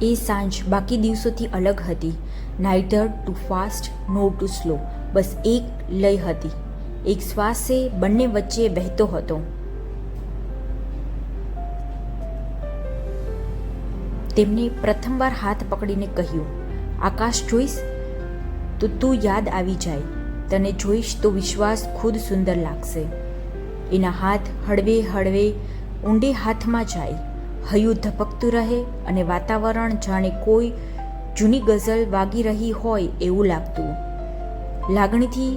એ સાંજ બાકી દિવસોથી અલગ હતી. Neither too fast no too slow, બસ એક લય હતી. એક શ્વાસે બંને વચ્ચે વહેતો હતો. તેમણે પ્રથમવાર હાથ પકડીને કહ્યું, આકાશ જોઈશ તો તું યાદ આવી જાય, તને જોઈશ તો વિશ્વાસ ખુદ સુંદર લાગશે. એના હાથ હળવે હળવે ઊંડે હાથમાં જાય, હૈયું ધબકતું રહે અને વાતાવરણ જાણે કોઈ જૂની ગઝલ વાગી રહી હોય એવું લાગતું. લાગણીથી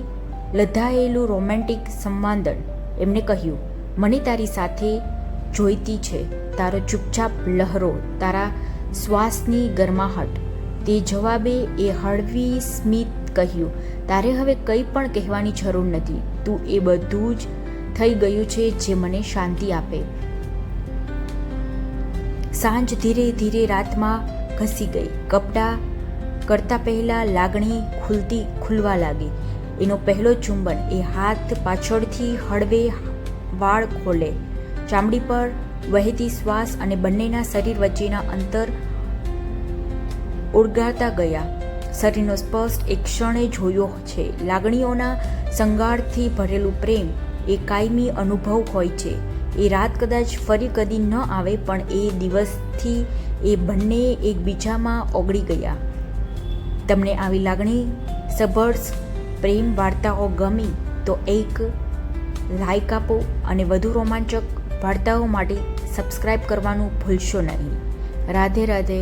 લધાયેલું રોમેન્ટિક સંવાદન. એમને કહ્યું, મને તારી સાથે જોઈતી છે, તારો ચૂપચાપ લહેરો, તારા શ્વાસની ગરમાહટ. તે જવાબે એ હળવી સ્મિત કહ્યું, તારે હવે કંઈ પણ કહેવાની જરૂર નથી, તું એ બધું જ થઈ ગયું છે જે મને શાંતિ આપે. સાંજ ધીરે ધીરે રાતમાં ઘસી ગઈ. કપડાં કરતાં પહેલાં લાગણી ખુલવા લાગી. એનો પહેલો ચુંબન, એ હાથ પાછળથી હળવે વાળ ખોલે, ચામડી પર વહેતી શ્વાસ અને બંનેના શરીર વચ્ચેના અંતર ઓળંગાતા ગયા. શરીરનો સ્પર્શ એક ક્ષણે જોયો છે. લાગણીઓના સંગારથી ભરેલું પ્રેમ એ કાયમી અનુભવ હોય છે. એ રાત કદાચ ફરી કદી ન આવે, પણ એ દિવસથી એ બંને એકબીજામાં ઓગળી ગયા. તમને આવી લાગણી સભર પ્રેમ વાર્તાઓ ગમી તો એક લાઈક આપો અને વધુ રોમાંચક વાર્તાઓ માટે સબસ્ક્રાઈબ કરવાનું ભૂલશો નહીં. રાધે રાધે.